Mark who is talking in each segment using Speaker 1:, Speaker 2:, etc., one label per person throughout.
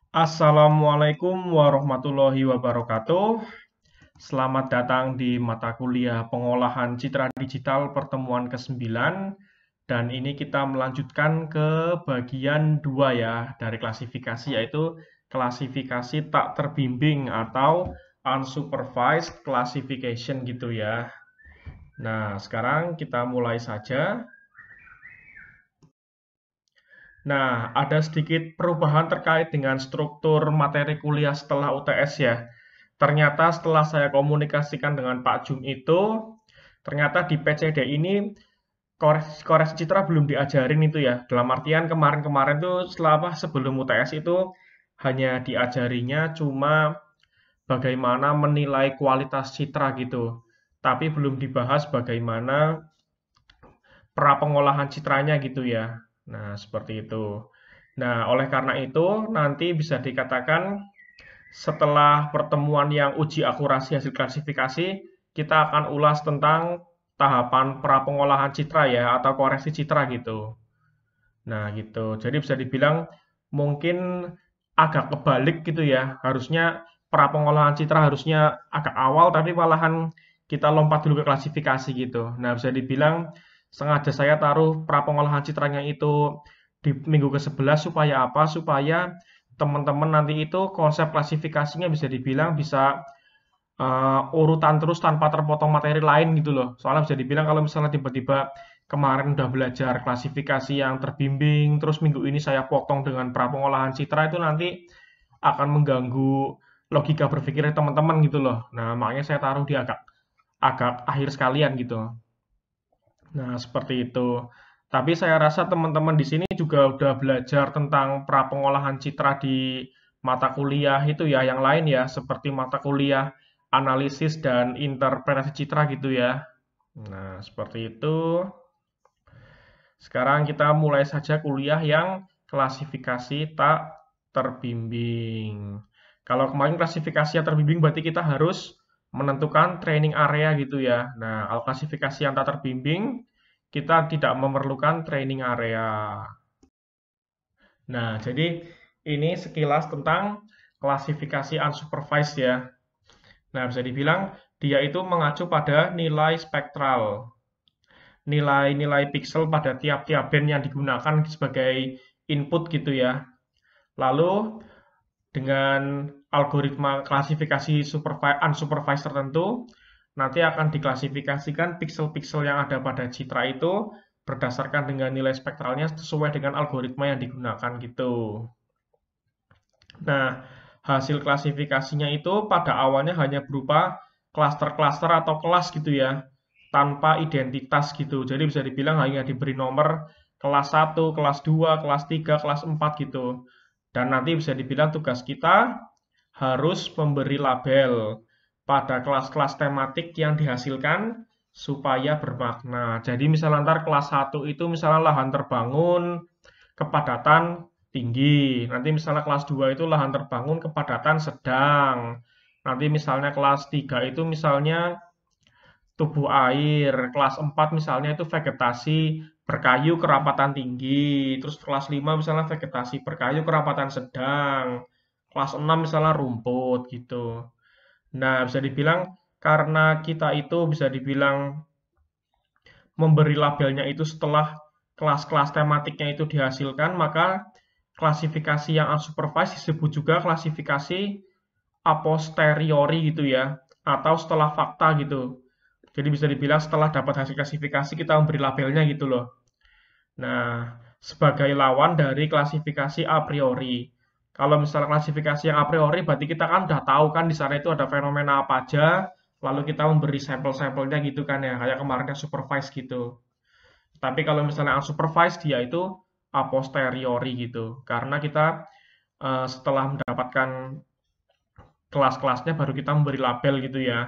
Speaker 1: Assalamualaikum warahmatullahi wabarakatuh. Selamat datang di mata kuliah Pengolahan Citra Digital pertemuan ke-9. Dan ini kita melanjutkan ke bagian 2 ya dari klasifikasi, yaitu klasifikasi tak terbimbing atau unsupervised classification gitu ya. Nah, sekarang kita mulai saja. Nah, ada sedikit perubahan terkait dengan struktur materi kuliah setelah UTS ya. Ternyata setelah saya komunikasikan dengan Pak Jum itu, ternyata di PCD ini koreksi citra belum diajarin itu ya. Dalam artian kemarin-kemarin tuh sebelum UTS itu hanya diajarinya cuma bagaimana menilai kualitas citra gitu. Tapi belum dibahas bagaimana pra pengolahan citranya gitu ya. Nah, seperti itu. Nah, oleh karena itu, nanti bisa dikatakan setelah pertemuan yang uji akurasi hasil klasifikasi, kita akan ulas tentang tahapan pra pengolahan citra ya, atau koreksi citra gitu. Nah, gitu. Jadi bisa dibilang mungkin agak kebalik gitu ya. Harusnya pra pengolahan citra harusnya agak awal, tapi malahan kita lompat dulu ke klasifikasi gitu. Nah, bisa dibilang sengaja saya taruh pra pengolahan citranya itu di minggu ke-11 supaya apa? Supaya teman-teman nanti itu konsep klasifikasinya bisa dibilang bisa urutan terus tanpa terpotong materi lain gitu loh. Soalnya bisa dibilang kalau misalnya tiba-tiba kemarin udah belajar klasifikasi yang terbimbing, terus minggu ini saya potong dengan pra pengolahan citra itu nanti akan mengganggu logika berpikirnya teman-teman gitu loh. Nah, makanya saya taruh di agak agak akhir sekalian gitu. Nah, seperti itu. Tapi saya rasa teman-teman di sini juga udah belajar tentang pra pengolahan citra di mata kuliah itu ya, yang lain ya, seperti mata kuliah analisis dan interpretasi citra gitu ya. Nah, seperti itu. Sekarang kita mulai saja kuliah yang klasifikasi tak terbimbing. Kalau kemarin klasifikasi yang terbimbing berarti kita harus menentukan training area gitu ya. Nah, kalau klasifikasi yang tak terbimbing, kita tidak memerlukan training area. Nah, jadi ini sekilas tentang klasifikasi unsupervised ya. Nah, bisa dibilang dia itu mengacu pada nilai spektral, nilai-nilai piksel pada tiap-tiap band yang digunakan sebagai input gitu ya. Lalu dengan algoritma klasifikasi unsupervised tertentu, nanti akan diklasifikasikan piksel-piksel yang ada pada citra itu berdasarkan dengan nilai spektralnya sesuai dengan algoritma yang digunakan gitu. Nah, hasil klasifikasinya itu pada awalnya hanya berupa klaster-klaster atau kelas gitu ya, tanpa identitas gitu. Jadi bisa dibilang hanya diberi nomor kelas 1, kelas 2, kelas 3, kelas 4 gitu. Dan nanti bisa dibilang tugas kita harus memberi label pada kelas-kelas tematik yang dihasilkan supaya bermakna. Jadi misalnya ntar kelas 1 itu misalnya lahan terbangun, kepadatan tinggi. Nanti misalnya kelas 2 itu lahan terbangun, kepadatan sedang. Nanti misalnya kelas 3 itu misalnya tubuh air. Kelas 4 misalnya itu vegetasi berkayu kerapatan tinggi. Terus kelas 5 misalnya vegetasi berkayu kerapatan sedang. Kelas 6 misalnya rumput gitu. Nah, bisa dibilang karena kita itu bisa dibilang memberi labelnya itu setelah kelas-kelas tematiknya itu dihasilkan, maka klasifikasi yang unsupervised disebut juga klasifikasi a posteriori gitu ya, atau setelah fakta gitu. Jadi bisa dibilang setelah dapat hasil klasifikasi kita memberi labelnya gitu loh. Nah, sebagai lawan dari klasifikasi a priori. Kalau misalnya klasifikasi yang a priori, berarti kita kan udah tahu kan di sana itu ada fenomena apa aja, lalu kita memberi sampel-sampelnya gitu kan ya, kayak kemarin yang supervised gitu. Tapi kalau misalnya unsupervised, dia itu a posteriori gitu. Karena kita setelah mendapatkan kelas-kelasnya baru kita memberi label gitu ya.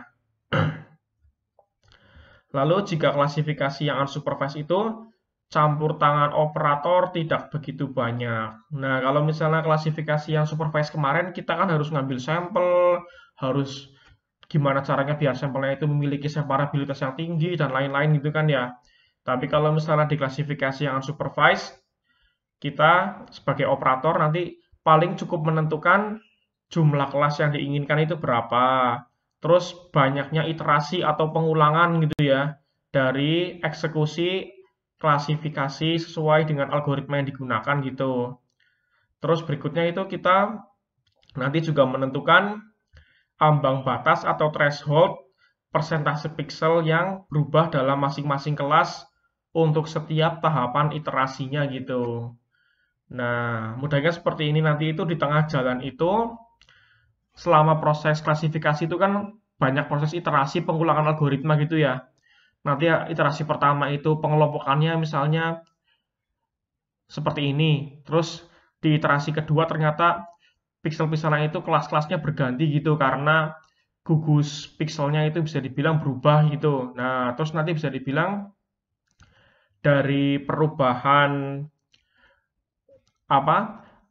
Speaker 1: Lalu jika klasifikasi yang unsupervised itu campur tangan operator tidak begitu banyak. Nah, kalau misalnya klasifikasi yang supervised kemarin kita kan harus ngambil sampel, harus gimana caranya biar sampelnya itu memiliki separabilitas yang tinggi dan lain-lain gitu kan ya. Tapi kalau misalnya di klasifikasi yang unsupervised, kita sebagai operator nanti paling cukup menentukan jumlah kelas yang diinginkan itu berapa. Terus banyaknya iterasi atau pengulangan gitu ya dari eksekusi klasifikasi sesuai dengan algoritma yang digunakan gitu. Terus berikutnya itu kita nanti juga menentukan ambang batas atau threshold persentase pixel yang berubah dalam masing-masing kelas untuk setiap tahapan iterasinya gitu. Nah, mudahnya seperti ini, nanti itu di tengah jalan itu selama proses klasifikasi itu kan banyak proses iterasi pengulangan algoritma gitu ya. Nanti ya, iterasi pertama itu pengelompokannya misalnya seperti ini. Terus di iterasi kedua ternyata pixel-pixelnya itu kelas-kelasnya berganti gitu karena gugus pixelnya itu bisa dibilang berubah gitu. Nah, terus nanti bisa dibilang dari perubahan apa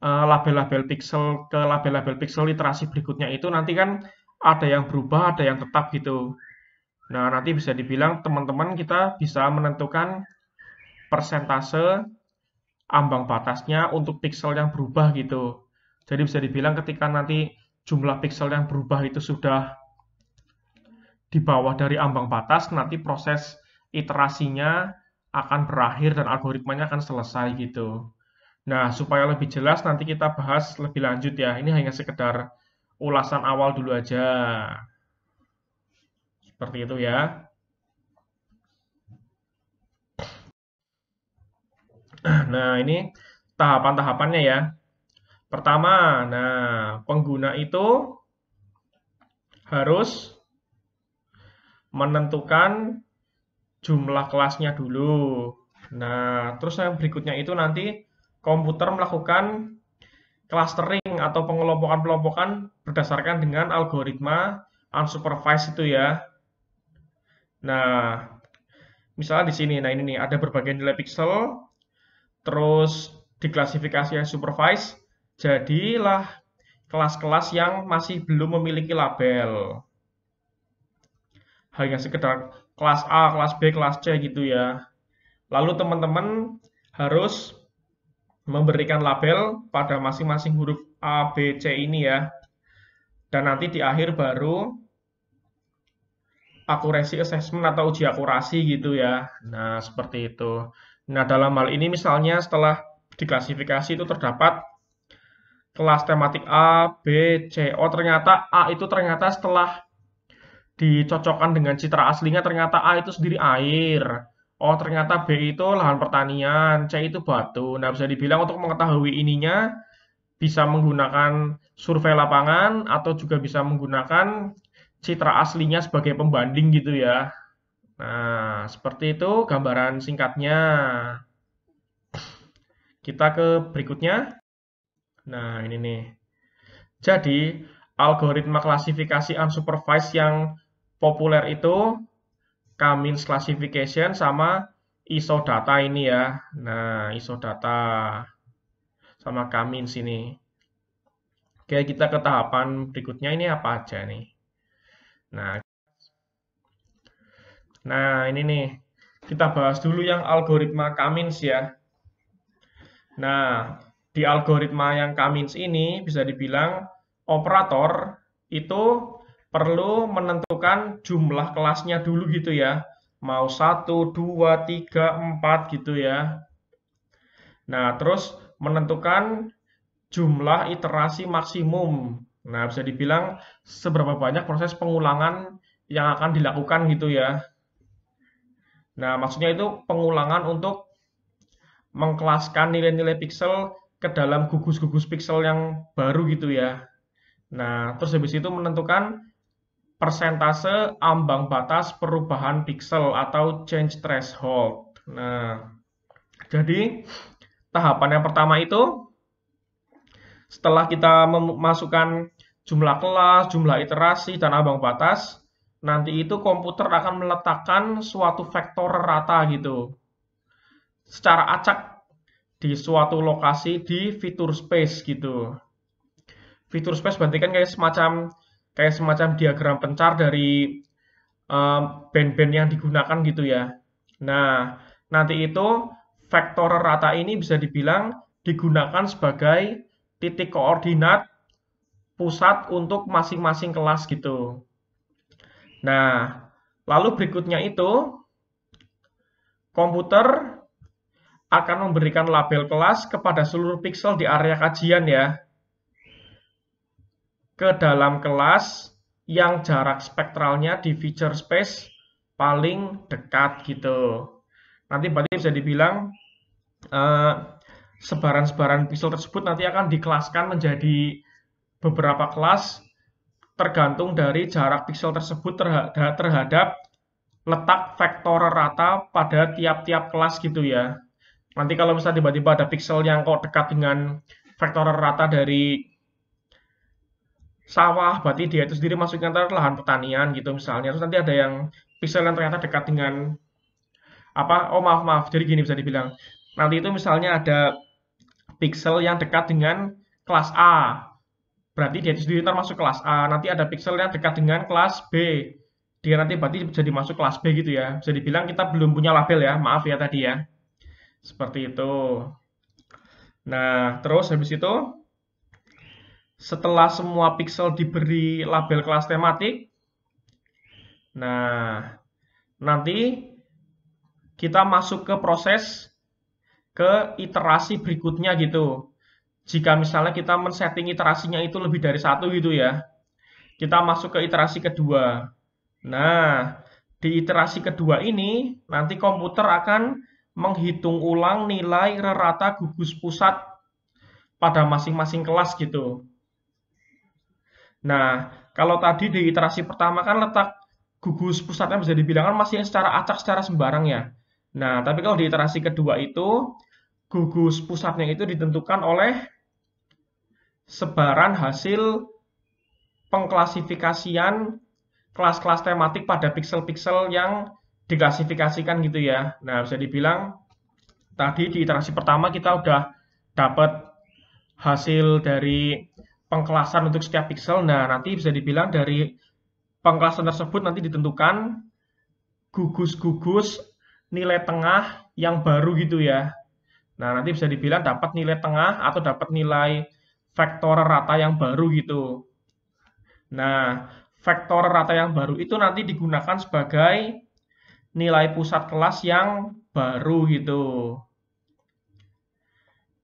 Speaker 1: label-label pixel ke label-label pixel literasi berikutnya itu nanti kan ada yang berubah, ada yang tetap gitu. Nah, nanti bisa dibilang teman-teman kita bisa menentukan persentase ambang batasnya untuk pixel yang berubah gitu. Jadi bisa dibilang ketika nanti jumlah pixel yang berubah itu sudah di bawah dari ambang batas, nanti proses iterasinya akan berakhir dan algoritmanya akan selesai gitu. Nah, supaya lebih jelas nanti kita bahas lebih lanjut ya. Ini hanya sekedar ulasan awal dulu aja. Seperti itu ya. Nah, ini tahapan-tahapannya ya. Pertama, nah, pengguna itu harus menentukan jumlah kelasnya dulu. Nah, terus yang berikutnya itu nanti komputer melakukan clustering atau pengelompokan-pengelompokan berdasarkan dengan algoritma unsupervised itu ya. Nah, misalnya di sini, nah ini nih ada berbagai nilai pixel, terus diklasifikasi yang supervised, jadilah kelas-kelas yang masih belum memiliki label. Hanya sekedar kelas A, kelas B, kelas C gitu ya. Lalu teman-teman harus memberikan label pada masing-masing huruf A, B, C ini ya. Dan nanti di akhir baru accuracy assessment atau uji akurasi gitu ya. Nah, seperti itu. Nah, dalam hal ini misalnya setelah diklasifikasi itu terdapat kelas tematik A, B, C. Oh, ternyata A itu ternyata setelah dicocokkan dengan citra aslinya ternyata A itu sendiri air. Oh, ternyata B itu lahan pertanian, C itu batu. Nah, bisa dibilang untuk mengetahui ininya bisa menggunakan survei lapangan atau juga bisa menggunakan citra aslinya sebagai pembanding gitu ya. Nah, seperti itu gambaran singkatnya. Kita ke berikutnya. Nah, ini nih. Jadi, algoritma klasifikasi unsupervised yang populer itu K-means classification sama isodata ini ya. Nah, isodata sama K-means ini. Oke, kita ke tahapan berikutnya ini apa aja nih. Nah, ini nih. Kita bahas dulu yang algoritma K-means ya. Nah, di algoritma yang K-means ini bisa dibilang operator itu perlu menentukan jumlah kelasnya dulu gitu ya. Mau 1, 2, 3, 4 gitu ya. Nah, terus menentukan jumlah iterasi maksimum. Nah, bisa dibilang seberapa banyak proses pengulangan yang akan dilakukan gitu ya. Nah, maksudnya itu pengulangan untuk mengkelaskan nilai-nilai pixel ke dalam gugus-gugus pixel yang baru gitu ya. Nah, terus habis itu menentukan persentase ambang batas perubahan pixel atau change threshold. Nah, jadi tahapan yang pertama itu setelah kita memasukkan jumlah kelas, jumlah iterasi, dan ambang batas, nanti itu komputer akan meletakkan suatu vektor rata gitu secara acak di suatu lokasi di feature space gitu. Feature space berarti kan kayak semacam diagram pencar dari band-band yang digunakan gitu ya. Nah, nanti itu vektor rata ini bisa dibilang digunakan sebagai titik koordinat pusat untuk masing-masing kelas gitu. Nah, lalu berikutnya itu komputer akan memberikan label kelas kepada seluruh pixel di area kajian ya, ke dalam kelas yang jarak spektralnya di feature space paling dekat gitu. Nanti berarti bisa dibilang sebaran-sebaran pixel tersebut nanti akan dikelaskan menjadi beberapa kelas tergantung dari jarak pixel tersebut terhadap letak vektor rata pada tiap-tiap kelas gitu ya. Nanti kalau misalnya tiba-tiba ada pixel yang kok dekat dengan vektor rata dari sawah, berarti dia itu sendiri masuknya ke lahan pertanian gitu misalnya. Terus nanti ada yang pixel yang ternyata dekat dengan apa? Oh maaf, jadi gini bisa dibilang. Nanti itu misalnya ada pixel yang dekat dengan kelas A. Berarti dia itu sendiri termasuk kelas A. Nanti ada pixel yang dekat dengan kelas B. Dia nanti berarti jadi masuk kelas B gitu ya. Bisa dibilang kita belum punya label ya. Maaf ya tadi ya. Seperti itu. Nah, terus habis itu setelah semua pixel diberi label kelas tematik, nah nanti kita masuk ke proses ke iterasi berikutnya gitu. Jika misalnya kita men-setting iterasinya itu lebih dari satu gitu ya, kita masuk ke iterasi kedua. Nah, di iterasi kedua ini nanti komputer akan menghitung ulang nilai rata gugus pusat pada masing-masing kelas gitu. Nah, kalau tadi di iterasi pertama kan letak gugus pusatnya bisa dibilang kan masih secara acak, secara sembarang ya. Nah, tapi kalau di iterasi kedua itu, gugus pusatnya itu ditentukan oleh sebaran hasil pengklasifikasian kelas-kelas tematik pada pixel-pixel yang diklasifikasikan gitu ya. Nah, bisa dibilang tadi di iterasi pertama kita udah dapat hasil dari pengkelasan untuk setiap pixel. Nah, nanti bisa dibilang dari pengkelasan tersebut nanti ditentukan gugus-gugus nilai tengah yang baru gitu ya. Nah, nanti bisa dibilang dapat nilai tengah atau dapat nilai vektor rata yang baru gitu. Nah, vektor rata yang baru itu nanti digunakan sebagai nilai pusat kelas yang baru gitu.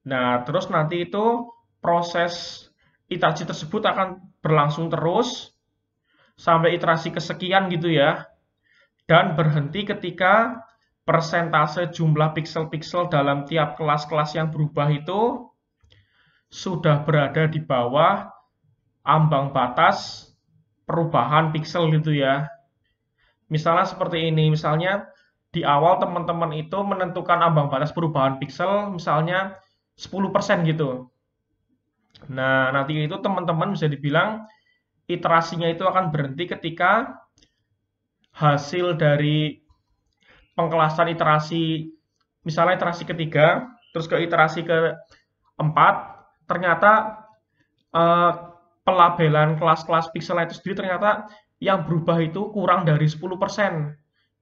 Speaker 1: Nah, terus nanti itu proses iterasi tersebut akan berlangsung terus sampai iterasi kesekian gitu ya. Dan berhenti ketika persentase jumlah pixel-pixel dalam tiap kelas-kelas yang berubah itu sudah berada di bawah ambang batas perubahan pixel gitu ya. Misalnya seperti ini, misalnya di awal teman-teman itu menentukan ambang batas perubahan pixel misalnya 10% gitu. Nah, nanti itu teman-teman bisa dibilang iterasinya itu akan berhenti ketika hasil dari pengkelasan iterasi, misalnya iterasi ketiga, terus ke iterasi keempat, ternyata pelabelan kelas-kelas pixel itu sendiri ternyata yang berubah itu kurang dari 10%.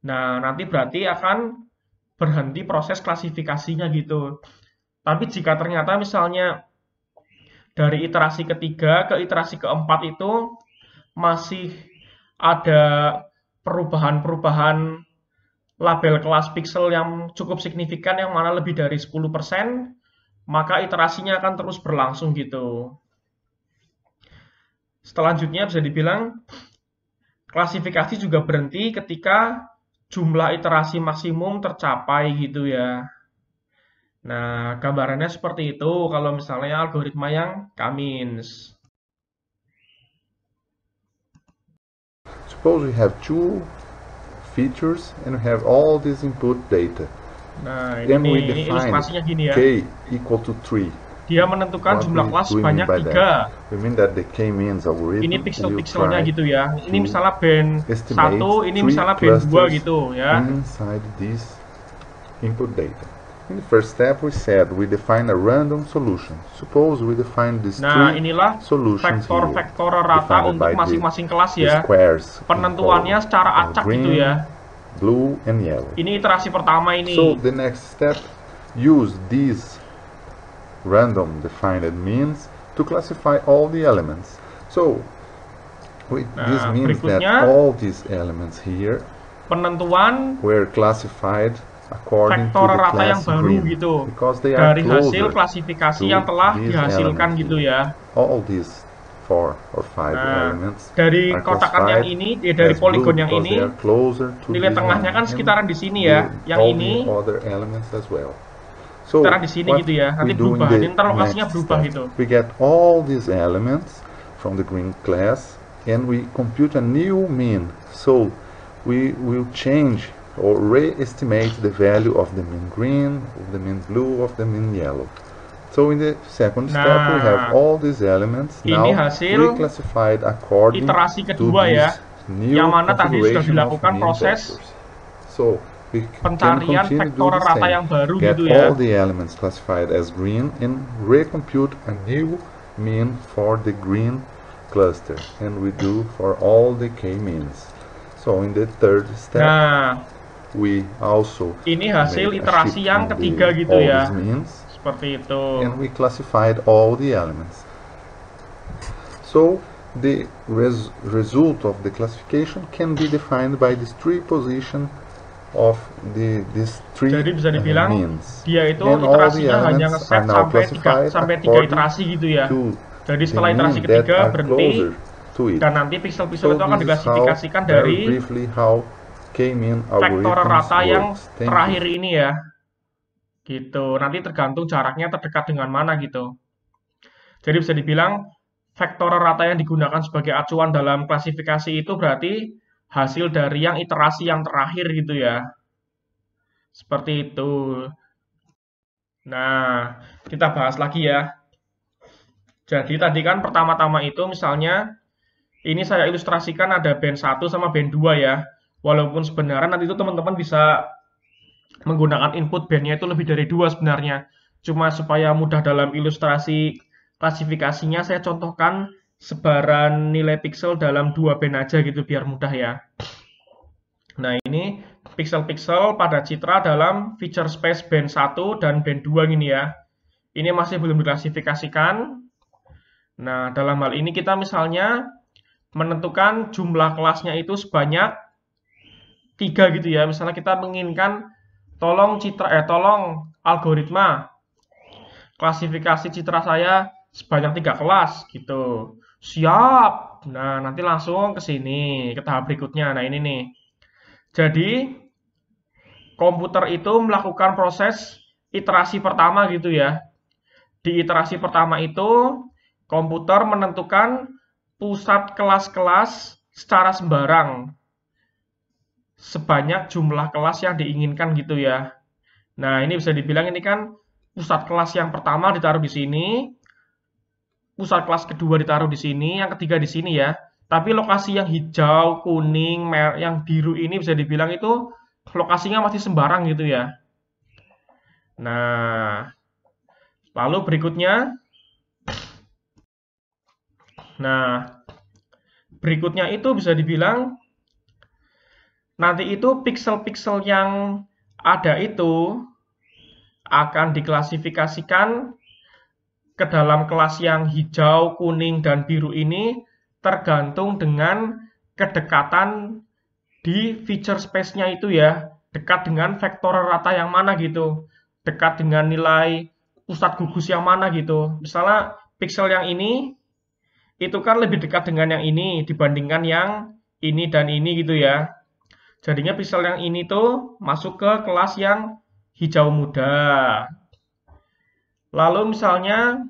Speaker 1: Nah, nanti berarti akan berhenti proses klasifikasinya gitu. Tapi jika ternyata misalnya dari iterasi ketiga ke iterasi keempat itu masih ada perubahan-perubahan label kelas pixel yang cukup signifikan yang mana lebih dari 10%, maka iterasinya akan terus berlangsung gitu. Selanjutnya bisa dibilang klasifikasi juga berhenti ketika jumlah iterasi maksimum tercapai gitu ya. Nah, gambarannya seperti itu kalau misalnya algoritma yang K-means.
Speaker 2: Suppose we have two features and we have all this input data.
Speaker 1: Nah,
Speaker 2: Then we
Speaker 1: ini
Speaker 2: define
Speaker 1: ilustrasinya gini ya.
Speaker 2: k equal to 3.
Speaker 1: Dia menentukan
Speaker 2: What
Speaker 1: jumlah kelas
Speaker 2: do we mean
Speaker 1: sebanyak
Speaker 2: by
Speaker 1: 3.
Speaker 2: that? We mean that the k-means algorithm
Speaker 1: Ini
Speaker 2: will
Speaker 1: pixel-pixelnya
Speaker 2: try
Speaker 1: gitu ya. Ini
Speaker 2: to
Speaker 1: misalnya band 1, ini
Speaker 2: three
Speaker 1: misalnya band 2
Speaker 2: clusters
Speaker 1: gitu ya.
Speaker 2: inside this input data. In the first step we said we define a random solution. Suppose we define these
Speaker 1: Nah,
Speaker 2: three
Speaker 1: inilah
Speaker 2: solutions here,
Speaker 1: vektor-vektor rata
Speaker 2: defined
Speaker 1: untuk
Speaker 2: by
Speaker 1: masing-masing kelas
Speaker 2: the
Speaker 1: ya.
Speaker 2: squares in
Speaker 1: Penentuannya
Speaker 2: column,
Speaker 1: secara acak gitu
Speaker 2: green,
Speaker 1: ya.
Speaker 2: blue, and yellow.
Speaker 1: Ini iterasi pertama ini.
Speaker 2: So the next step, use these random defined means to classify all the elements. So this means that
Speaker 1: berikutnya,
Speaker 2: all these elements here
Speaker 1: penentuan
Speaker 2: were classified according to
Speaker 1: vektor
Speaker 2: the
Speaker 1: rata yang
Speaker 2: class
Speaker 1: baru
Speaker 2: green
Speaker 1: gitu
Speaker 2: because they are
Speaker 1: dari hasil
Speaker 2: closer
Speaker 1: klasifikasi
Speaker 2: to
Speaker 1: yang telah
Speaker 2: these
Speaker 1: dihasilkan
Speaker 2: elements
Speaker 1: gitu
Speaker 2: here.
Speaker 1: ya.
Speaker 2: All these 4 or 5 elements
Speaker 1: Dari
Speaker 2: are
Speaker 1: kotakan yang
Speaker 2: classified
Speaker 1: ini, dari
Speaker 2: as blue
Speaker 1: poligon yang
Speaker 2: because they
Speaker 1: ini,
Speaker 2: are closer to
Speaker 1: nilai
Speaker 2: this
Speaker 1: tengahnya
Speaker 2: one
Speaker 1: kan
Speaker 2: and
Speaker 1: sekitaran di sini ya. Yang
Speaker 2: all
Speaker 1: ini
Speaker 2: the other elements as well. So
Speaker 1: sekitaran di sini
Speaker 2: what
Speaker 1: gitu ya. Nanti
Speaker 2: we do in
Speaker 1: berubah,
Speaker 2: the
Speaker 1: ntar lokasinya
Speaker 2: next
Speaker 1: berubah
Speaker 2: step,
Speaker 1: gitu.
Speaker 2: we get all these elements from the green class and we compute a new mean. So we will change or re-estimate the value of the mean green, of the mean blue, of the mean yellow. So in the second step we have all these elements now
Speaker 1: ini hasil
Speaker 2: reclassified according
Speaker 1: iterasi
Speaker 2: to
Speaker 1: kedua ya,
Speaker 2: this new
Speaker 1: yang mana tadi sudah
Speaker 2: configuration of
Speaker 1: dilakukan
Speaker 2: mean
Speaker 1: proses
Speaker 2: vectors. So we can
Speaker 1: pencarian
Speaker 2: continue to do
Speaker 1: vektor
Speaker 2: the
Speaker 1: rata
Speaker 2: same.
Speaker 1: yang baru
Speaker 2: Get
Speaker 1: gitu ya.
Speaker 2: all the elements classified as green and recompute a new mean for the green cluster, and we do for all the k-means. So in the third step, we also
Speaker 1: ini hasil
Speaker 2: made a
Speaker 1: iterasi
Speaker 2: shift
Speaker 1: yang
Speaker 2: in
Speaker 1: ketiga gitu
Speaker 2: all
Speaker 1: ya.
Speaker 2: these means,
Speaker 1: Seperti itu.
Speaker 2: and we classified all the elements. So the result of the classification can be defined by these 3 positions of these 3
Speaker 1: Jadi bisa dibilang
Speaker 2: means.
Speaker 1: dia itu
Speaker 2: And all the
Speaker 1: iterasinya hanya
Speaker 2: elements
Speaker 1: ngeset
Speaker 2: are now
Speaker 1: sampai
Speaker 2: classified
Speaker 1: 3 iterasi gitu ya. Jadi setelah iterasi ketiga berhenti dan nanti pixel-pixel itu akan diklasifikasikan dari vektor rata yang terakhir ini ya. Gitu. Nanti tergantung jaraknya terdekat dengan mana gitu. Jadi bisa dibilang vektor rata yang digunakan sebagai acuan dalam klasifikasi itu berarti hasil dari yang iterasi yang terakhir gitu ya. Seperti itu. Nah, kita bahas lagi ya. Jadi tadi kan pertama-tama itu misalnya ini saya ilustrasikan ada band 1 sama band 2 ya. Walaupun sebenarnya nanti itu teman-teman bisa menggunakan input bandnya itu lebih dari 2 sebenarnya. Cuma supaya mudah dalam ilustrasi klasifikasinya saya contohkan sebaran nilai pixel dalam 2 band aja gitu biar mudah ya. Nah ini pixel-pixel pada citra dalam feature space band 1 dan band 2 gini ya. Ini masih belum diklasifikasikan. Nah, dalam hal ini kita misalnya menentukan jumlah kelasnya itu sebanyak 3 gitu ya. Misalnya kita menginginkan tolong algoritma klasifikasi citra saya sebanyak 3 kelas gitu. Siap. Nah, nanti langsung ke sini ke tahap berikutnya. Nah, ini nih. Jadi komputer itu melakukan proses iterasi pertama gitu ya. Di iterasi pertama itu komputer menentukan pusat kelas-kelas secara sembarang sebanyak jumlah kelas yang diinginkan gitu ya. Nah, ini bisa dibilang ini kan pusat kelas yang pertama ditaruh di sini, pusat kelas kedua ditaruh di sini, yang ketiga di sini ya. Tapi lokasi yang hijau, kuning, merah, yang biru ini bisa dibilang itu lokasinya masih sembarang gitu ya. Nah, lalu berikutnya itu bisa dibilang nanti itu pixel-pixel yang ada itu akan diklasifikasikan ke dalam kelas yang hijau, kuning, dan biru ini tergantung dengan kedekatan di feature space-nya itu ya. Dekat dengan vektor rata yang mana gitu. Dekat dengan nilai pusat gugus yang mana gitu. Misalnya pixel yang ini itu kan lebih dekat dengan yang ini dibandingkan yang ini dan ini gitu ya. Jadinya pixel yang ini tuh masuk ke kelas yang hijau muda. Lalu misalnya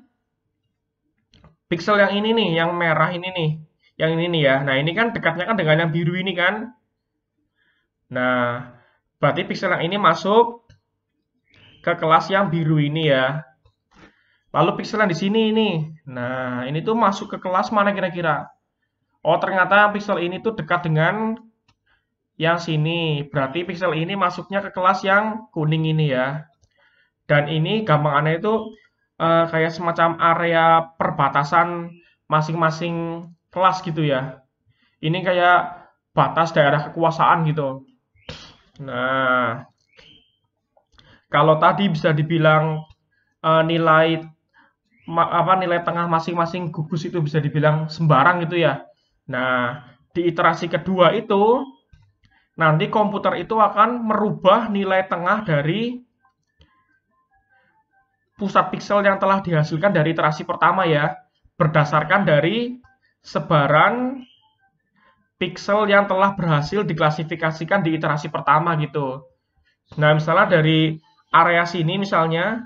Speaker 1: pixel yang ini nih, yang merah ini nih, yang ini nih ya. Nah, ini kan dekatnya kan dengan yang biru ini kan. Nah, berarti pixel yang ini masuk ke kelas yang biru ini ya. Lalu pixel yang di sini ini. Nah, ini tuh masuk ke kelas mana kira-kira? Oh, ternyata pixel ini tuh dekat dengan yang sini. Berarti pixel ini masuknya ke kelas yang kuning ini ya. Dan ini gampangannya itu kayak semacam area perbatasan masing-masing kelas gitu ya. Ini kayak batas daerah kekuasaan gitu. Nah, kalau tadi bisa dibilang nilai nilai tengah masing-masing gugus itu bisa dibilang sembarang gitu ya. Nah, di iterasi kedua itu nanti komputer itu akan merubah nilai tengah dari pusat piksel yang telah dihasilkan dari iterasi pertama ya, berdasarkan dari sebaran piksel yang telah berhasil diklasifikasikan di iterasi pertama gitu. Nah, misalnya dari area sini misalnya,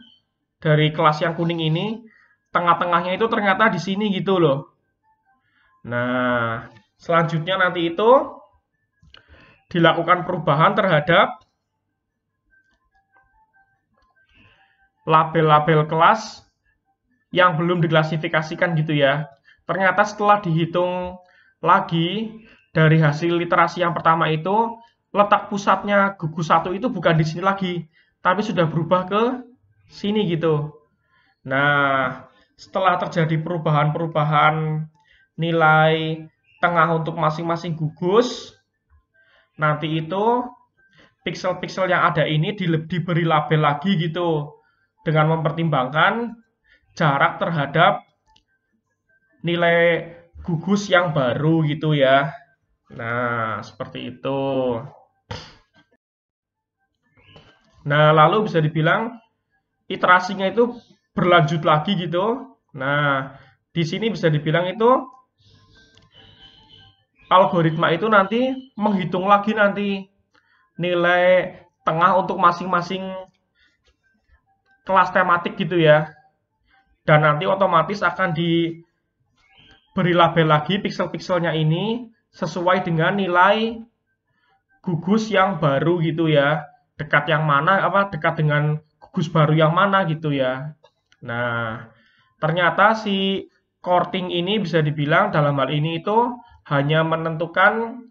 Speaker 1: dari kelas yang kuning ini, tengah-tengahnya itu ternyata di sini gitu loh. Nah, selanjutnya nanti itu dilakukan perubahan terhadap label-label kelas yang belum diklasifikasikan gitu ya. Ternyata setelah dihitung lagi dari hasil literasi yang pertama itu, letak pusatnya gugus 1 itu bukan di sini lagi, tapi sudah berubah ke sini gitu. Nah, setelah terjadi perubahan-perubahan nilai tengah untuk masing-masing gugus, nanti itu piksel-piksel yang ada ini diberi label lagi gitu, dengan mempertimbangkan jarak terhadap nilai gugus yang baru gitu ya. Nah, seperti itu. Nah, lalu bisa dibilang iterasinya itu berlanjut lagi gitu. Nah, di sini bisa dibilang itu algoritma itu nanti menghitung lagi nanti nilai tengah untuk masing-masing kelas tematik gitu ya. Dan nanti otomatis akan diberi label lagi piksel-pikselnya ini sesuai dengan nilai gugus yang baru gitu ya. Dekat yang mana, dekat dengan gugus baru yang mana gitu ya. Nah, ternyata si Korting ini bisa dibilang dalam hal ini itu hanya menentukan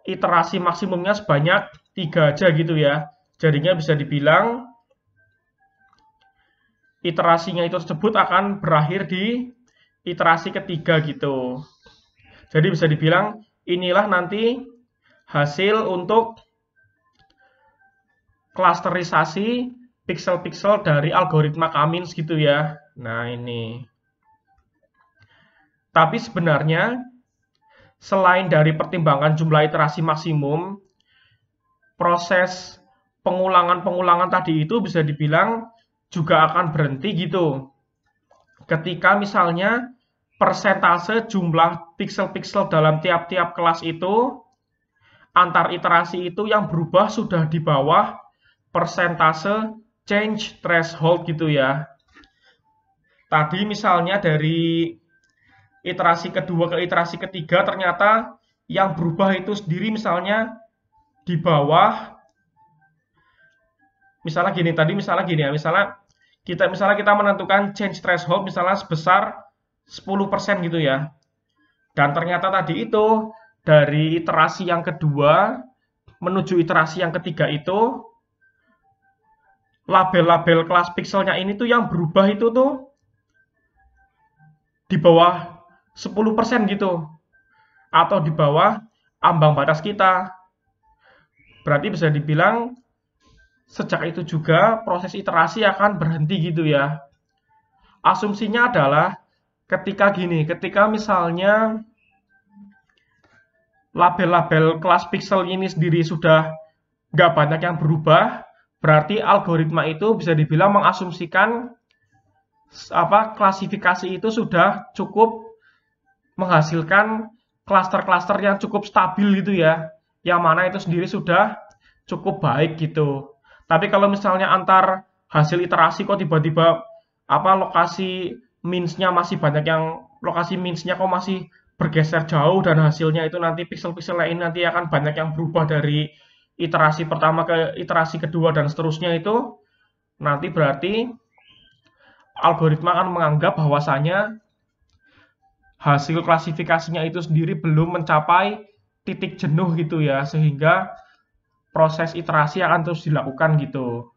Speaker 1: iterasi maksimumnya sebanyak 3 aja gitu ya. Jadinya bisa dibilang iterasinya itu tersebut akan berakhir di iterasi ketiga gitu. Jadi bisa dibilang inilah nanti hasil untuk klasterisasi piksel-piksel dari algoritma Kamins gitu ya. Nah ini. Tapi sebenarnya selain dari pertimbangan jumlah iterasi maksimum, proses pengulangan-pengulangan tadi itu bisa dibilang juga akan berhenti gitu. Ketika misalnya persentase jumlah piksel-piksel dalam tiap-tiap kelas itu antar iterasi itu yang berubah sudah di bawah persentase change threshold gitu ya. Tadi misalnya dari iterasi kedua ke iterasi ketiga ternyata yang berubah itu sendiri misalnya di bawah, misalnya gini ya, misalnya kita menentukan change threshold misalnya sebesar 10% gitu ya. Dan ternyata tadi itu dari iterasi yang kedua menuju iterasi yang ketiga itu label-label kelas pixelnya ini tuh yang berubah itu tuh di bawah 10% gitu. Atau di bawah ambang batas kita. Berarti bisa dibilang sejak itu juga proses iterasi akan berhenti gitu ya. Asumsinya adalah ketika misalnya label-label kelas pixel ini sendiri sudah nggak banyak yang berubah, berarti algoritma itu bisa dibilang mengasumsikan klasifikasi itu sudah cukup menghasilkan klaster-klaster yang cukup stabil gitu ya, yang mana itu sendiri sudah cukup baik gitu. Tapi kalau misalnya antar hasil iterasi kok tiba-tiba lokasi minsnya masih banyak yang lokasi minsnya kok masih bergeser jauh dan hasilnya itu nanti pixel-pixel lain nanti akan banyak yang berubah dari iterasi pertama ke iterasi kedua dan seterusnya itu nanti berarti algoritma akan menganggap bahwasanya hasil klasifikasinya itu sendiri belum mencapai titik jenuh gitu ya, sehingga proses iterasi akan terus dilakukan gitu.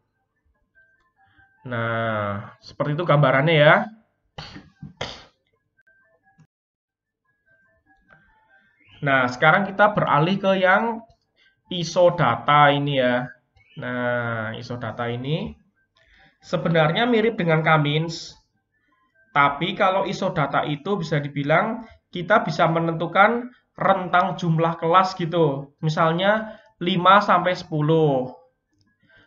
Speaker 1: Nah, seperti itu gambarannya ya. Nah, sekarang kita beralih ke yang isodata ini ya. Nah, isodata ini sebenarnya mirip dengan Kamins, Tapi kalau isodata itu bisa dibilang kita bisa menentukan rentang jumlah kelas gitu. Misalnya 5 sampai 10.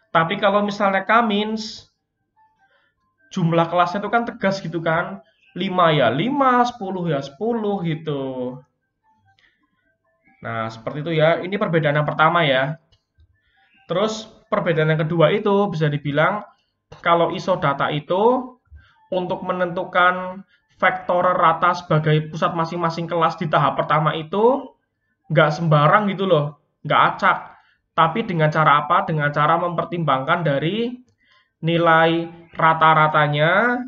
Speaker 1: Tapi kalau misalnya Kamins, jumlah kelasnya itu kan tegas gitu kan. 5 ya 5, 10 ya 10 gitu. Nah, seperti itu ya. Ini perbedaan yang pertama ya. Terus perbedaan yang kedua itu bisa dibilang kalau isodata itu untuk menentukan vektor rata sebagai pusat masing-masing kelas di tahap pertama itu nggak sembarang gitu loh, nggak acak. Tapi dengan cara apa? Dengan cara mempertimbangkan dari nilai rata-ratanya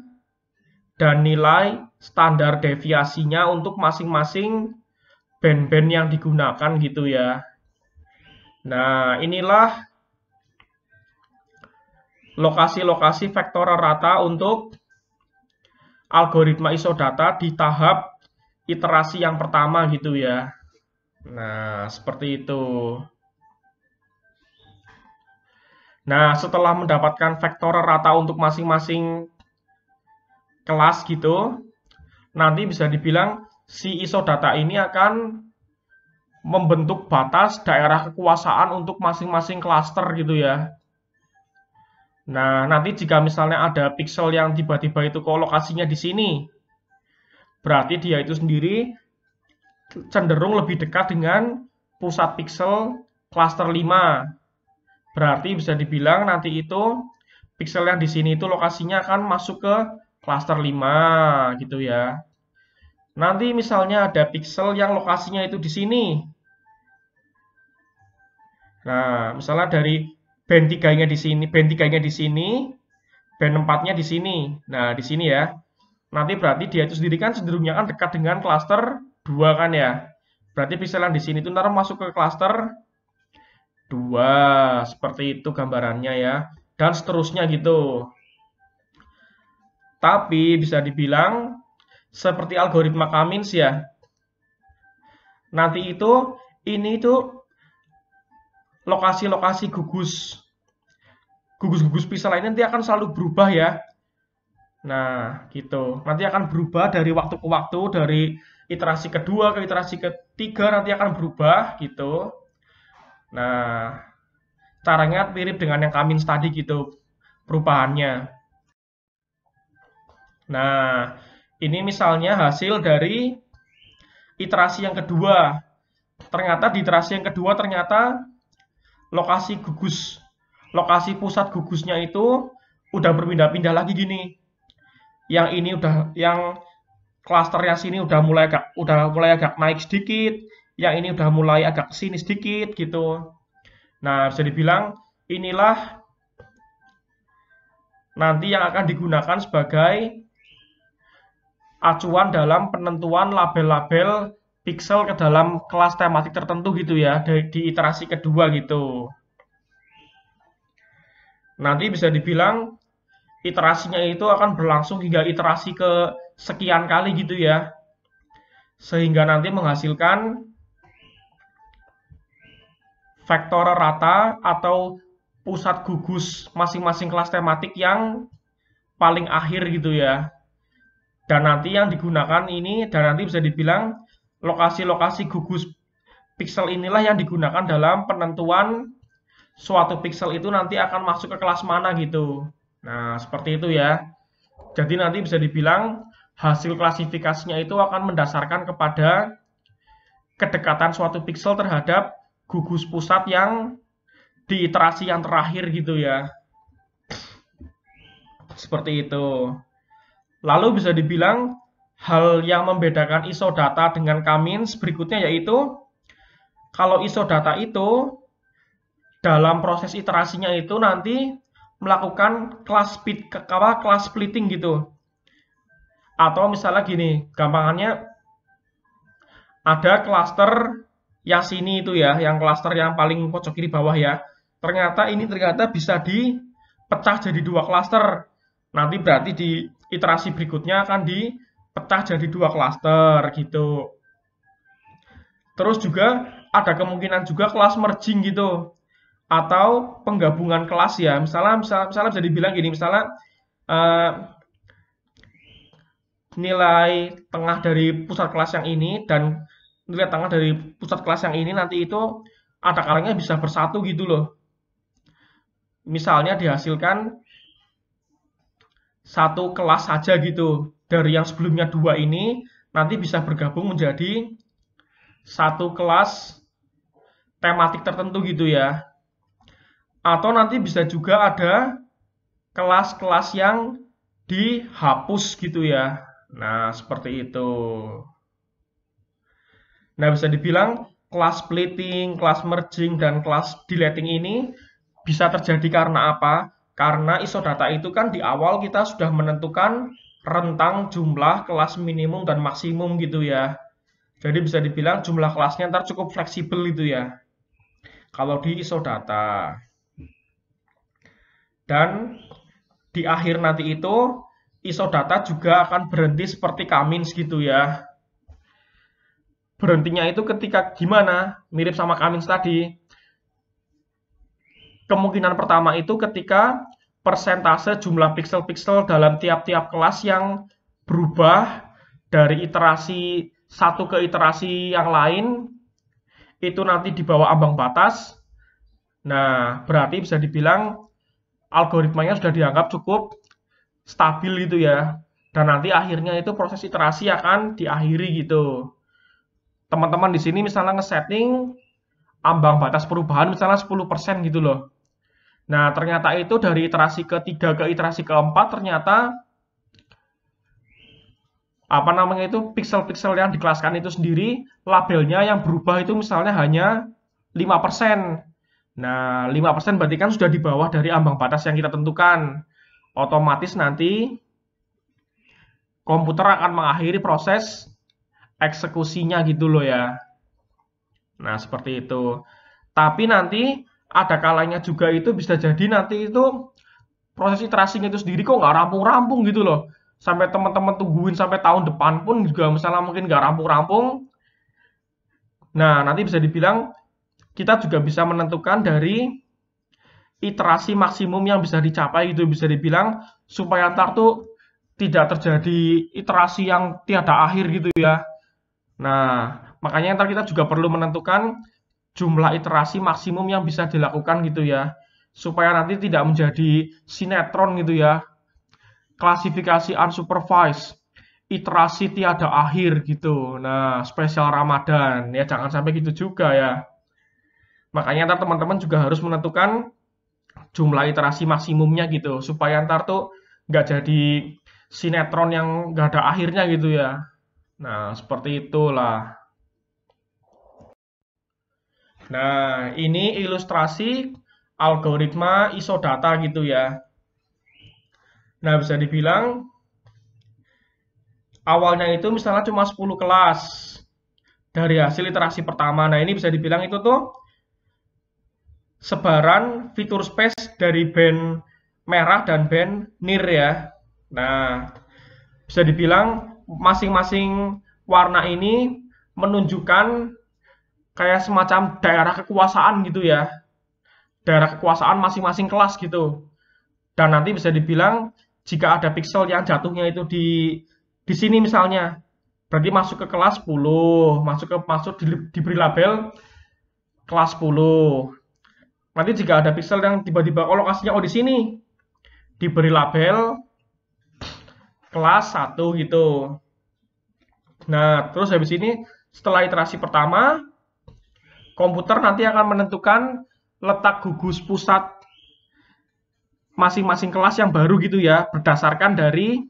Speaker 1: dan nilai standar deviasinya untuk masing-masing band-band yang digunakan gitu ya. Nah, inilah lokasi-lokasi vektor rata untuk algoritma isodata di tahap iterasi yang pertama gitu ya. Nah, seperti itu. Nah, setelah mendapatkan vektor rata untuk masing-masing kelas gitu, nanti bisa dibilang si isodata ini akan membentuk batas daerah kekuasaan untuk masing-masing klaster gitu ya. Nah, nanti jika misalnya ada pixel yang tiba-tiba itu kok lokasinya di sini, berarti dia itu sendiri cenderung lebih dekat dengan pusat pixel klaster 5. Berarti bisa dibilang nanti itu pixel yang di sini itu lokasinya akan masuk ke klaster 5 gitu ya. Nanti misalnya ada pixel yang lokasinya itu di sini. Nah, misalnya dari band 3-nya di sini, band 3-nya di sini, band 4-nya di sini. Nah, di sini ya. Nanti berarti dia itu sendiri kan cenderungnya kan dekat dengan klaster 2 kan ya. Berarti pixel yang di sini itu ntar masuk ke klaster 2. Seperti itu gambarannya ya. Dan seterusnya gitu. Tapi bisa dibilang seperti algoritma Kamins ya. Nanti itu ini itu lokasi-lokasi gugus pixel ini nanti akan selalu berubah ya. Nah, gitu. Nanti akan berubah dari waktu ke waktu, dari iterasi kedua ke iterasi ketiga nanti akan berubah gitu. Nah, caranya mirip dengan yang Kamins tadi gitu perubahannya. Nah, ini misalnya hasil dari iterasi yang kedua. Ternyata di iterasi yang kedua ternyata lokasi pusat gugusnya itu udah berpindah-pindah lagi gini. Yang ini yang klaster yang sini udah mulai agak naik sedikit, yang ini udah mulai agak kesini sedikit gitu. Nah, bisa dibilang inilah nanti yang akan digunakan sebagai acuan dalam penentuan label-label pixel ke dalam kelas tematik tertentu gitu ya, di iterasi kedua gitu. Nanti bisa dibilang iterasinya itu akan berlangsung hingga iterasi ke sekian kali gitu ya. Sehingga nanti menghasilkan vektor rata atau pusat gugus masing-masing kelas tematik yang paling akhir gitu ya. Dan nanti yang digunakan ini, dan nanti bisa dibilang lokasi-lokasi gugus pixel inilah yang digunakan dalam penentuan suatu pixel itu nanti akan masuk ke kelas mana gitu. Nah, seperti itu ya. Jadi nanti bisa dibilang hasil klasifikasinya itu akan mendasarkan kepada kedekatan suatu pixel terhadap gugus pusat yang di iterasi yang terakhir gitu ya. Seperti itu. Lalu bisa dibilang hal yang membedakan isodata dengan Kamins berikutnya yaitu kalau isodata itu dalam proses iterasinya itu nanti melakukan class splitting gitu. Atau misalnya gini, gampangannya ada klaster yang sini itu ya, yang klaster yang paling pojok kiri bawah ya. Ternyata bisa dipecah jadi 2 klaster. Nanti berarti di iterasi berikutnya akan dipecah jadi 2 klaster gitu. Terus juga ada kemungkinan juga kelas merging gitu. Atau penggabungan kelas ya. Misalnya bisa dibilang gini, misalnya nilai tengah dari pusat kelas yang ini dan nilai tengah dari pusat kelas yang ini nanti itu ada kalanya bisa bersatu gitu loh. Misalnya dihasilkan satu kelas saja gitu. Dari yang sebelumnya 2 ini nanti bisa bergabung menjadi satu kelas tematik tertentu gitu ya. Atau nanti bisa juga ada kelas-kelas yang dihapus gitu ya. Nah, seperti itu. Nah, bisa dibilang kelas splitting, kelas merging, dan kelas deleting ini bisa terjadi karena apa? Karena isodata itu kan di awal kita sudah menentukan rentang jumlah kelas minimum dan maksimum gitu ya. Jadi bisa dibilang jumlah kelasnya ntar cukup fleksibel gitu ya. Kalau di isodata. Dan di akhir nanti itu isodata juga akan berhenti seperti Kamins gitu ya. Berhentinya itu ketika gimana? Mirip sama Kamins tadi. Kemungkinan pertama itu ketika persentase jumlah pixel-pixel dalam tiap-tiap kelas yang berubah dari iterasi satu ke iterasi yang lain itu nanti di bawah ambang batas. Nah, berarti bisa dibilang algoritmanya sudah dianggap cukup stabil gitu ya. Dan nanti akhirnya itu proses iterasi akan diakhiri gitu. Teman-teman di sini misalnya nge-setting ambang batas perubahan misalnya 10% gitu loh. Nah, ternyata itu dari iterasi ketiga ke iterasi keempat ternyata apa namanya itu pixel-pixel yang dikelaskan itu sendiri labelnya yang berubah itu misalnya hanya 5%. Nah, 5% berarti kan sudah di bawah dari ambang batas yang kita tentukan. Otomatis nanti komputer akan mengakhiri proses eksekusinya gitu loh ya. Nah, seperti itu. Tapi nanti ada kalanya juga itu bisa jadi nanti itu proses iterasinya itu sendiri kok nggak rampung-rampung gitu loh. Sampai teman-teman tungguin sampai tahun depan pun juga misalnya mungkin nggak rampung-rampung. Nah, nanti bisa dibilang kita juga bisa menentukan dari iterasi maksimum yang bisa dicapai gitu. Bisa dibilang supaya ntar tuh tidak terjadi iterasi yang tiada akhir gitu ya. Nah, makanya ntar kita juga perlu menentukan jumlah iterasi maksimum yang bisa dilakukan gitu ya. Supaya nanti tidak menjadi sinetron gitu ya. Klasifikasi unsupervised, iterasi tiada akhir gitu. Nah, spesial Ramadan ya jangan sampai gitu juga ya. Makanya ntar teman-teman juga harus menentukan jumlah iterasi maksimumnya gitu supaya ntar tuh nggak jadi sinetron yang nggak ada akhirnya gitu ya. Nah, seperti itulah. Nah, ini ilustrasi algoritma isodata gitu ya. Nah, bisa dibilang awalnya itu misalnya cuma 10 kelas dari hasil iterasi pertama. Nah, ini bisa dibilang itu tuh sebaran fitur space dari band merah dan band NIR ya. Nah, bisa dibilang masing-masing warna ini menunjukkan kayak semacam daerah kekuasaan gitu ya. Daerah kekuasaan masing-masing kelas gitu. Dan nanti bisa dibilang jika ada pixel yang jatuhnya itu di sini misalnya, berarti masuk ke kelas 10, diberi label kelas 10. Nanti jika ada pixel yang tiba-tiba lokasinya di sini, diberi label kelas 1 gitu. Nah, terus habis ini setelah iterasi pertama, komputer nanti akan menentukan letak gugus pusat masing-masing kelas yang baru gitu ya, berdasarkan dari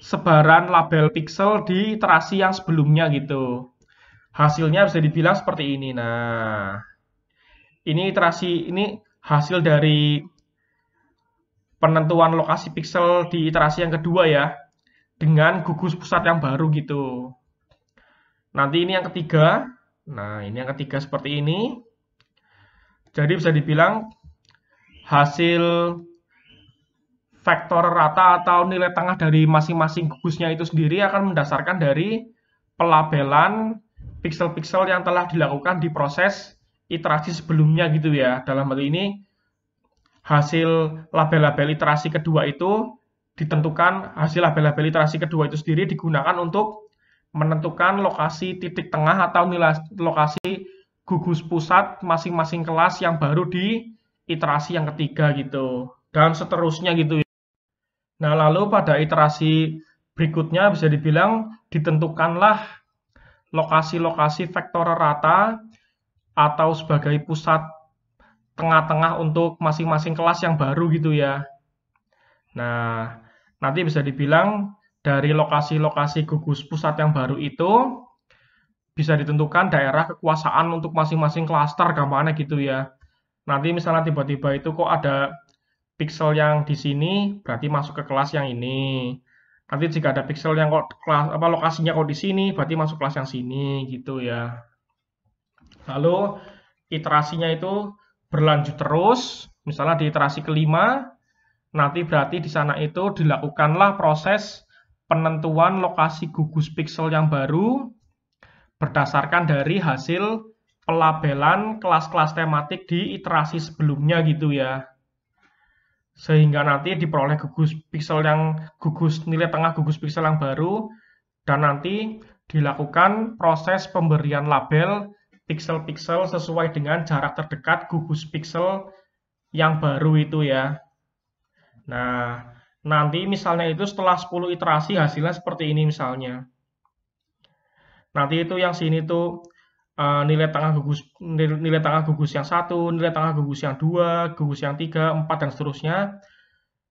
Speaker 1: sebaran label pixel di iterasi yang sebelumnya gitu. Hasilnya bisa dibilang seperti ini. Nah, ini hasil dari penentuan lokasi pixel di iterasi yang kedua ya, dengan gugus pusat yang baru gitu. Nanti ini yang ketiga. Nah, ini yang ketiga seperti ini. Jadi bisa dibilang hasil vektor rata atau nilai tengah dari masing-masing gugusnya itu sendiri akan mendasarkan dari pelabelan pixel-pixel yang telah dilakukan di proses iterasi sebelumnya gitu ya. Dalam hal ini hasil label-label iterasi kedua itu ditentukan hasil label-label iterasi kedua itu sendiri digunakan untuk menentukan lokasi titik tengah atau nilai lokasi gugus pusat masing-masing kelas yang baru di iterasi yang ketiga gitu. Dan seterusnya gitu ya. Nah, lalu pada iterasi berikutnya bisa dibilang ditentukanlah lokasi-lokasi vektor rata atau sebagai pusat tengah-tengah untuk masing-masing kelas yang baru gitu ya. Nah, nanti bisa dibilang dari lokasi-lokasi gugus pusat yang baru itu bisa ditentukan daerah kekuasaan untuk masing-masing klaster, gampangnya gitu ya. Nanti misalnya tiba-tiba itu kok ada pixel yang di sini, berarti masuk ke kelas yang ini. Nanti jika ada pixel yang kok kelas lokasinya kok di sini, berarti masuk kelas yang sini gitu ya. Lalu iterasinya itu berlanjut terus, misalnya di iterasi kelima, nanti berarti di sana itu dilakukanlah proses penentuan lokasi gugus pixel yang baru berdasarkan dari hasil pelabelan kelas-kelas tematik di iterasi sebelumnya gitu ya. Sehingga nanti diperoleh gugus pixel yang nilai tengah gugus pixel yang baru dan nanti dilakukan proses pemberian label pixel-pixel sesuai dengan jarak terdekat gugus pixel yang baru itu ya. Nah, nanti misalnya itu setelah 10 iterasi hasilnya seperti ini misalnya. Nanti itu yang sini tuh nilai tengah gugus yang 1, nilai tengah gugus yang 2, gugus yang 3, 4 dan seterusnya.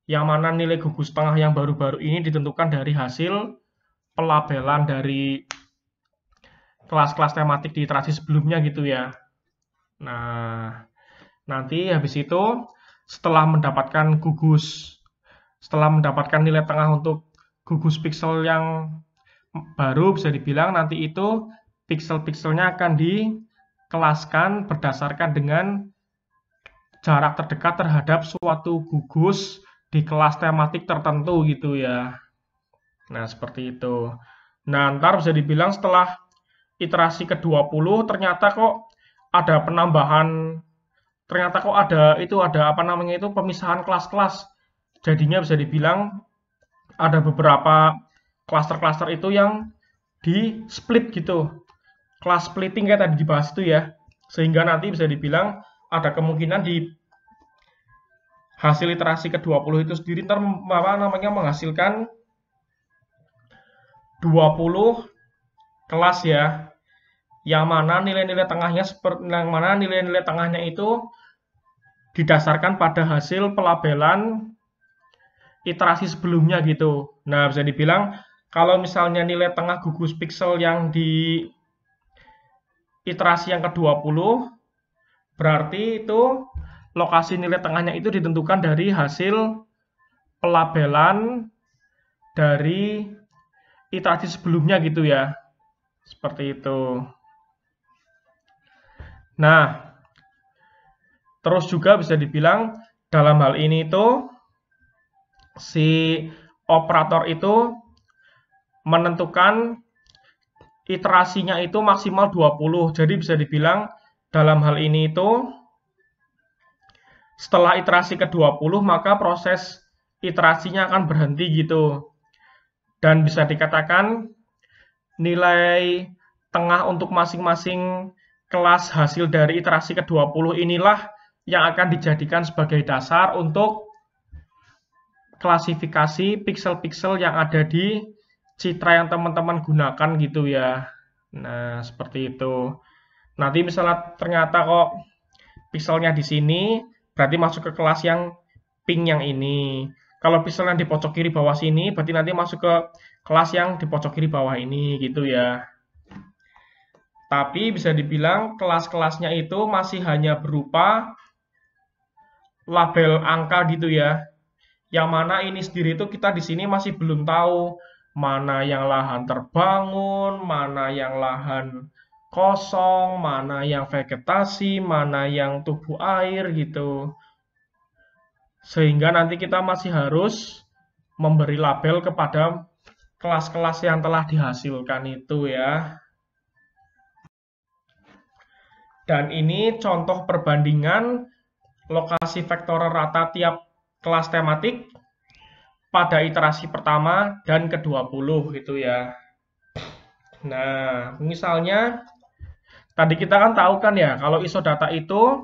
Speaker 1: Yang mana nilai gugus tengah yang baru-baru ini ditentukan dari hasil pelabelan dari kelas-kelas tematik di iterasi sebelumnya gitu ya. Nah, nanti habis itu setelah mendapatkan nilai tengah untuk gugus pixel yang baru, bisa dibilang nanti itu pixel-pixelnya akan dikelaskan berdasarkan dengan jarak terdekat terhadap suatu gugus di kelas tematik tertentu gitu ya. Nah, seperti itu. Nah, ntar bisa dibilang setelah iterasi ke-20 ternyata kok ada penambahan, ternyata kok ada pemisahan kelas-kelas. Jadinya bisa dibilang ada beberapa klaster-klaster itu yang di split gitu. Kelas splitting kayak tadi dibahas itu ya. Sehingga nanti bisa dibilang ada kemungkinan di hasil iterasi ke-20 itu sendiri ntar menghasilkan 20 kelas ya. Yang mana nilai-nilai tengahnya itu didasarkan pada hasil pelabelan iterasi sebelumnya gitu. Nah, bisa dibilang kalau misalnya nilai tengah gugus pixel yang di iterasi yang ke-20 berarti itu lokasi nilai tengahnya itu ditentukan dari hasil pelabelan dari iterasi sebelumnya gitu ya. Seperti itu. Nah, terus juga bisa dibilang dalam hal ini itu si operator itu menentukan iterasinya itu maksimal 20. Jadi bisa dibilang dalam hal ini itu setelah iterasi ke-20 maka proses iterasinya akan berhenti gitu. Dan bisa dikatakan nilai tengah untuk masing-masing kelas hasil dari iterasi ke-20 inilah yang akan dijadikan sebagai dasar untuk klasifikasi pixel-pixel yang ada di citra yang teman-teman gunakan gitu ya. Nah, seperti itu. Nanti misalnya ternyata kok pixelnya di sini, berarti masuk ke kelas yang pink yang ini. Kalau pixel yang di pojok kiri bawah sini, berarti nanti masuk ke kelas yang di pojok kiri bawah ini gitu ya. Tapi bisa dibilang kelas-kelasnya itu masih hanya berupa label angka gitu ya. Yang mana ini sendiri itu kita di sini masih belum tahu mana yang lahan terbangun, mana yang lahan kosong, mana yang vegetasi, mana yang tubuh air gitu. Sehingga nanti kita masih harus memberi label kepada kelas-kelas yang telah dihasilkan itu ya. Dan ini contoh perbandingan lokasi vektor rata tiap kelas tematik pada iterasi pertama dan ke-20 gitu ya. Nah, misalnya tadi kita kan tahu kan ya, kalau isodata itu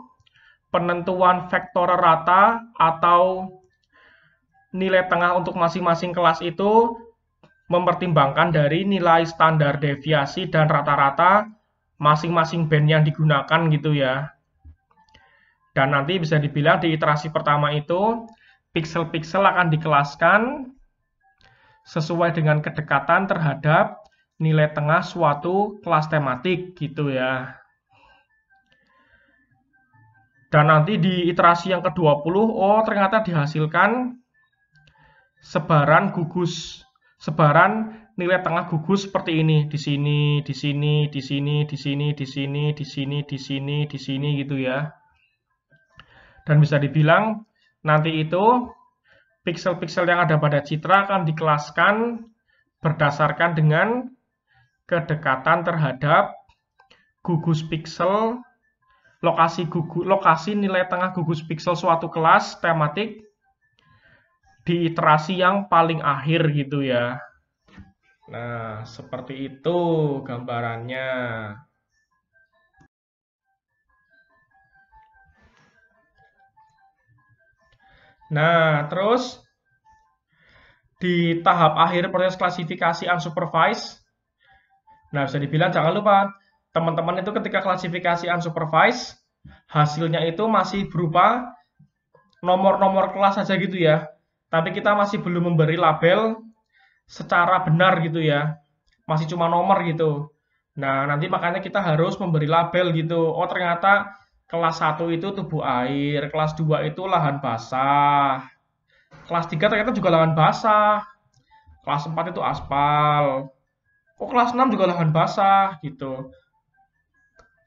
Speaker 1: penentuan vektor rata atau nilai tengah untuk masing-masing kelas itu mempertimbangkan dari nilai standar deviasi dan rata-rata masing-masing band yang digunakan gitu ya. Dan nanti bisa dibilang di iterasi pertama itu piksel-piksel akan dikelaskan sesuai dengan kedekatan terhadap nilai tengah suatu kelas tematik gitu ya. Dan nanti di iterasi yang ke-20, oh ternyata dihasilkan sebaran nilai tengah gugus seperti ini. Di sini, di sini, di sini, di sini, di sini, di sini, di sini, di sini gitu ya. Dan bisa dibilang nanti itu piksel-piksel yang ada pada citra akan dikelaskan berdasarkan dengan kedekatan terhadap gugus piksel, lokasi nilai tengah gugus piksel suatu kelas tematik di iterasi yang paling akhir gitu ya. Nah, seperti itu gambarannya. Nah, terus di tahap akhir proses klasifikasi unsupervised, nah bisa dibilang jangan lupa, teman-teman itu ketika klasifikasi unsupervised, hasilnya itu masih berupa nomor-nomor kelas saja gitu ya. Tapi kita masih belum memberi label secara benar gitu ya. Masih cuma nomor gitu. Nah, nanti makanya kita harus memberi label gitu. Oh, ternyata kelas 1 itu tubuh air, kelas 2 itu lahan basah. Kelas 3 ternyata juga lahan basah. Kelas 4 itu aspal. Oh, kelas 6 juga lahan basah gitu.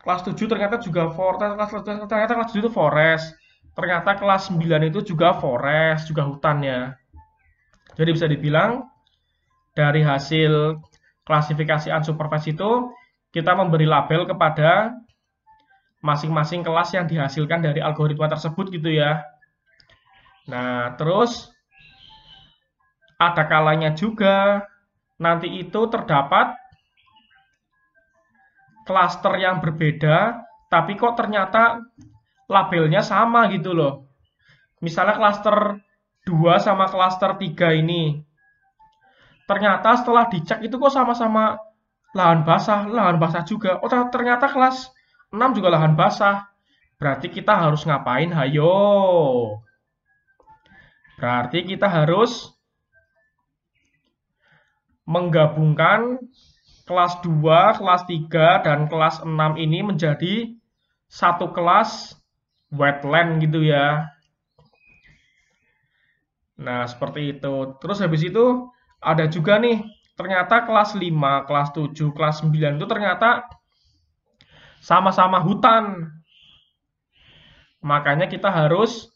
Speaker 1: Kelas 7 ternyata juga ternyata kelas 7 itu forest. Ternyata kelas 9 itu juga forest, juga hutan ya. Jadi bisa dibilang dari hasil klasifikasi unsupervised itu kita memberi label kepada masing-masing kelas yang dihasilkan dari algoritma tersebut gitu ya. Nah, terus ada kalanya juga nanti itu terdapat klaster yang berbeda, tapi kok ternyata labelnya sama gitu loh. Misalnya klaster 2 sama klaster 3 ini. Ternyata setelah dicek itu kok sama-sama lahan basah juga. Oh, ternyata kelas 6 juga lahan basah. Berarti kita harus ngapain? Hayo. Berarti kita harus menggabungkan kelas 2, kelas 3, dan kelas 6 ini menjadi satu kelas wetland gitu ya. Nah, seperti itu. Terus habis itu ada juga nih, ternyata kelas 5, kelas 7, kelas 9 itu ternyata sama-sama hutan. Makanya kita harus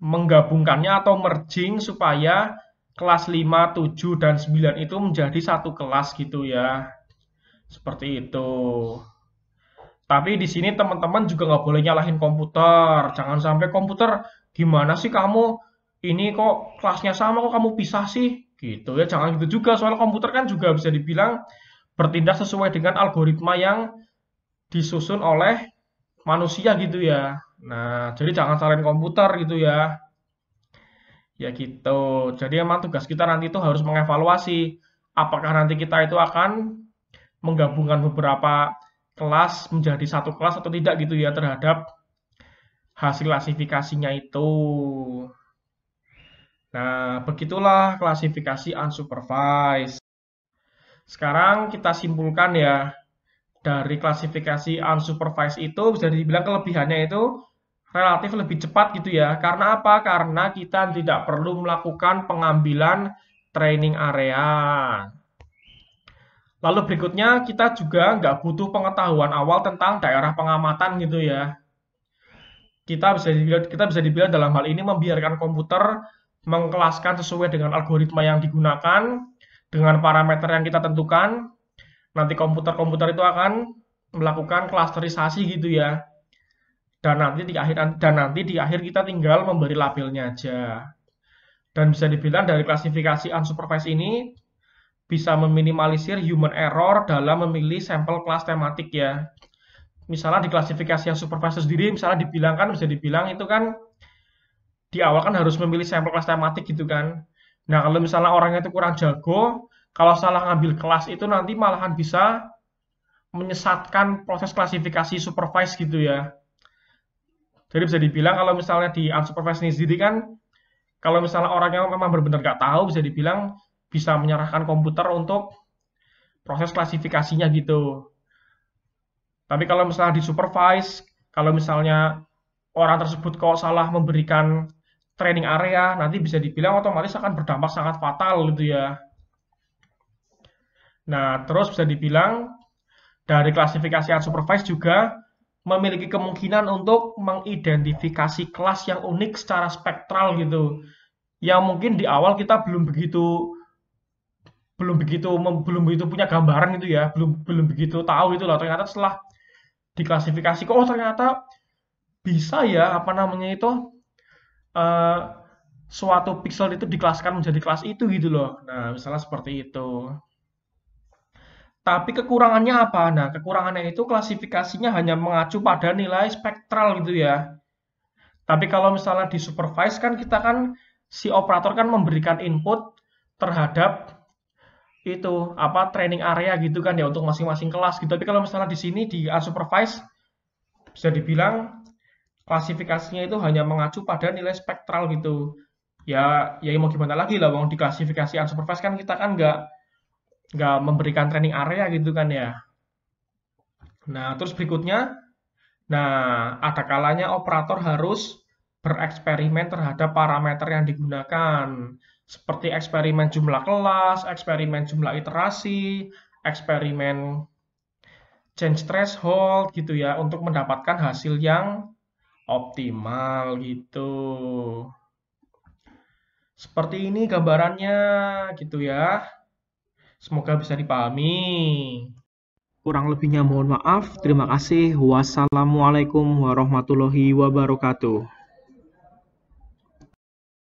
Speaker 1: menggabungkannya atau merging supaya kelas 5, 7, dan 9 itu menjadi satu kelas gitu ya. Seperti itu. Tapi di sini teman-teman juga nggak boleh nyalahin komputer. Jangan sampai komputer, gimana sih kamu? Ini kok kelasnya sama, kok kamu pisah sih? Gitu ya, jangan gitu juga. Soalnya komputer kan juga bisa dibilang bertindak sesuai dengan algoritma yang disusun oleh manusia gitu ya. Nah, jadi jangan salahin komputer gitu ya. Ya gitu. Jadi emang tugas kita nanti itu harus mengevaluasi apakah nanti kita itu akan menggabungkan beberapa kelas menjadi satu kelas atau tidak gitu ya terhadap hasil klasifikasinya itu. Nah, begitulah klasifikasi unsupervised. Sekarang kita simpulkan ya, dari klasifikasi unsupervised itu bisa dibilang kelebihannya itu relatif lebih cepat gitu ya. Karena apa? Karena kita tidak perlu melakukan pengambilan training area. Lalu berikutnya kita juga nggak butuh pengetahuan awal tentang daerah pengamatan gitu ya. Kita bisa dibilang dalam hal ini membiarkan komputer mengkelaskan sesuai dengan algoritma yang digunakan, dengan parameter yang kita tentukan. Nanti komputer-komputer itu akan melakukan klasterisasi gitu ya. Dan nanti di akhir kita tinggal memberi labelnya aja. Dan bisa dibilang dari klasifikasi unsupervised ini bisa meminimalisir human error dalam memilih sampel kelas tematik ya. Misalnya di klasifikasi yang supervised sendiri, misalnya dibilang kan, bisa dibilang itu kan di awal kan harus memilih sampel kelas tematik gitu kan. Nah, kalau misalnya orangnya itu kurang jago, kalau salah ngambil kelas itu nanti malahan bisa menyesatkan proses klasifikasi supervised gitu ya. Jadi bisa dibilang kalau misalnya di unsupervised ini sendiri kan, kalau misalnya orangnya memang benar-benar nggak tahu, bisa dibilang bisa menyerahkan komputer untuk proses klasifikasinya gitu. Tapi kalau misalnya di supervise, kalau misalnya orang tersebut kok salah memberikan training area, nanti bisa dibilang otomatis akan berdampak sangat fatal gitu ya. Nah, terus bisa dibilang dari klasifikasi unsupervised juga memiliki kemungkinan untuk mengidentifikasi kelas yang unik secara spektral gitu. Yang mungkin di awal kita belum begitu punya gambaran gitu ya, belum begitu tahu gitu loh. Ternyata setelah diklasifikasi kok oh ternyata bisa ya apa namanya itu eh, suatu pixel itu dikelaskan menjadi kelas itu gitu loh. Nah, misalnya seperti itu. Tapi kekurangannya apa? Nah, kekurangannya itu klasifikasinya hanya mengacu pada nilai spektral gitu ya. Tapi kalau misalnya di supervise kan kita kan si operator kan memberikan input terhadap itu apa training area gitu kan ya untuk masing-masing kelas gitu. Tapi kalau misalnya di sini di unsupervised bisa dibilang klasifikasinya itu hanya mengacu pada nilai spektral gitu. Ya mau gimana lagi lah, wong di klasifikasi unsupervised kan kita kan nggak memberikan training area gitu kan ya. Nah, terus berikutnya, nah ada kalanya operator harus bereksperimen terhadap parameter yang digunakan, seperti eksperimen jumlah kelas, eksperimen jumlah iterasi, eksperimen change threshold gitu ya, untuk mendapatkan hasil yang optimal gitu. Seperti ini gambarannya gitu ya. Semoga bisa dipahami. Kurang lebihnya mohon maaf. Terima kasih. Wassalamualaikum warahmatullahi wabarakatuh.